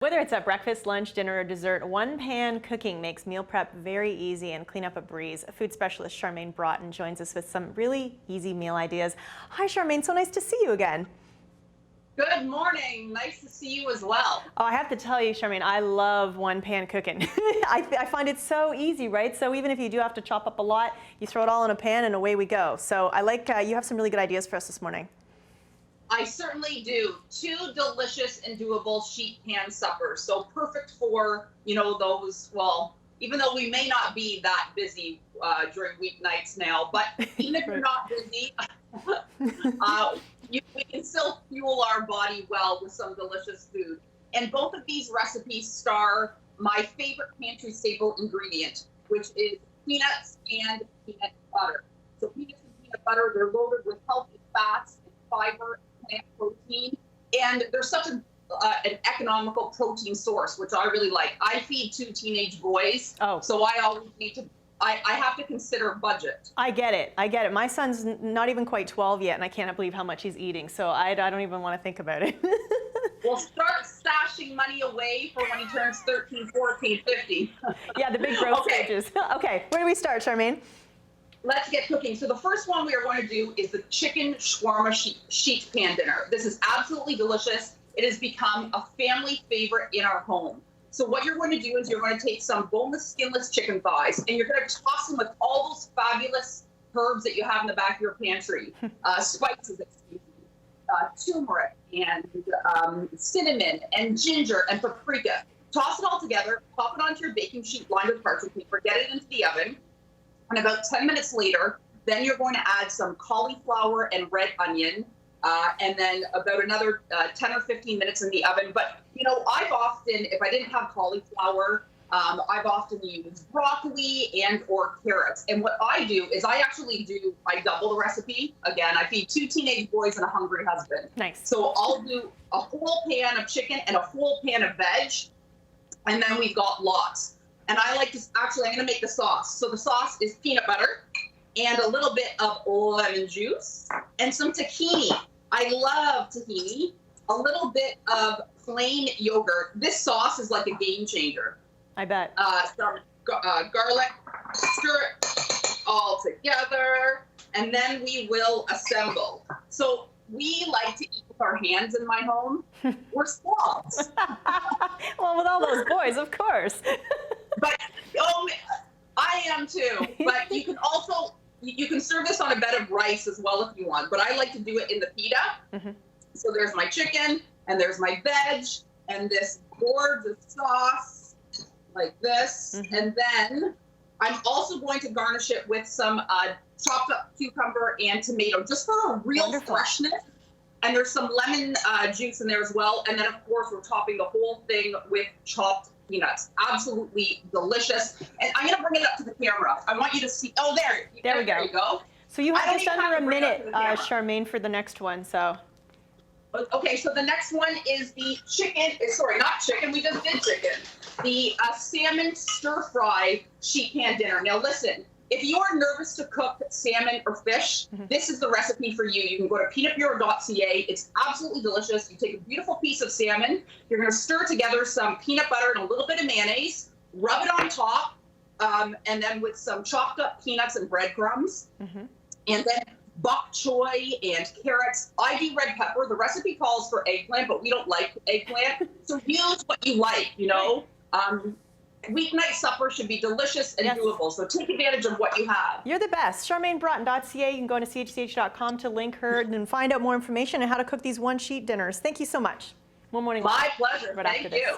Whether it's at breakfast, lunch, dinner, or dessert, one-pan cooking makes meal prep very easy and cleanup a breeze. Food specialist Charmaine Broughton joins us with some really easy meal ideas. Hi, Charmaine. So nice to see you again. Good morning. Nice to see you as well. Oh, I have to tell you, Charmaine, I love one-pan cooking. I find it so easy, right? So even if you do have to chop up a lot, you throw it all in a pan and away we go. So I like you have some really good ideas for us this morning. I certainly do. Two delicious and doable sheet pan suppers. So perfect for, those, well, even though we may not be that busy during weeknights now, but even if you're not busy, we can still fuel our body well with some delicious food. And both of these recipes star my favorite pantry staple ingredient, which is peanuts and peanut butter. So peanuts and peanut butter, they're loaded with healthy fats and fiber, plant protein, and they're such an economical protein source, which I really like. I feed two teenage boys, so I always need to. I have to consider budget. I get it. I get it. My son's not even quite 12 yet, and I can't believe how much he's eating. So I don't even want to think about it. We'll start stashing money away for when he turns 13, 14, 15. Yeah, the big growth stages. Okay, where do we start, Charmaine? Let's get cooking. So the first one we are going to do is the chicken shawarma sheet pan dinner. This is absolutely delicious. It has become a family favorite in our home. So what you're going to do is you're going to take some boneless, skinless chicken thighs, and you're going to toss them with all those fabulous herbs that you have in the back of your pantry, spices, turmeric, and cinnamon, and ginger, and paprika. Toss it all together, pop it onto your baking sheet lined with parchment paper, get it into the oven. And about 10 minutes later, then you're going to add some cauliflower and red onion, and then about another 10 or 15 minutes in the oven. But, I've often, if I didn't have cauliflower, I've often used broccoli and or carrots. And what I do is I double the recipe. Again, I feed two teenage boys and a hungry husband. Nice. So I'll do a whole pan of chicken and a full pan of veg, and then we've got lots. And I like to, I'm going to make the sauce. So the sauce is peanut butter and a little bit of lemon juice and some tahini. I love tahini. A little bit of plain yogurt. This sauce is like a game changer. I bet. Some garlic, stir it all together, and then we will assemble. So we like to eat with our hands in my home. We're slobs. Well, with all those boys, of course. But I am too. But you can also serve this on a bed of rice as well if you want. But I like to do it in the pita. Mm-hmm. So there's my chicken and there's my veg and this gorgeous sauce like this. Mm-hmm. And then I'm also going to garnish it with some chopped up cucumber and tomato, just for a real freshness. And there's some lemon juice in there as well. And then of course we're topping the whole thing with chopped peanuts. Absolutely delicious. And I'm going to bring it up to the camera. I want you to see. Oh, there we go. There you go. So you have just under a minute, Charmaine, for the next one. So. Okay, so the next one is the chicken. Sorry, not chicken. We just did chicken. The salmon stir fry sheet pan dinner. Now listen. If you are nervous to cook salmon or fish, this is the recipe for you. You can go to peanutbureau.ca. It's absolutely delicious. You take a beautiful piece of salmon. You're going to stir together some peanut butter and a little bit of mayonnaise. Rub it on top, and then with some chopped up peanuts and breadcrumbs. And then bok choy and carrots. I do red pepper. The recipe calls for eggplant, but we don't like eggplant. So use what you like, Weeknight supper should be delicious and doable, so take advantage of what you have. You're the best. CharmaineBroughton.ca. You can go to chch.com to link her and find out more information on how to cook these one-sheet dinners. Thank you so much. One morning. My pleasure. Thank you.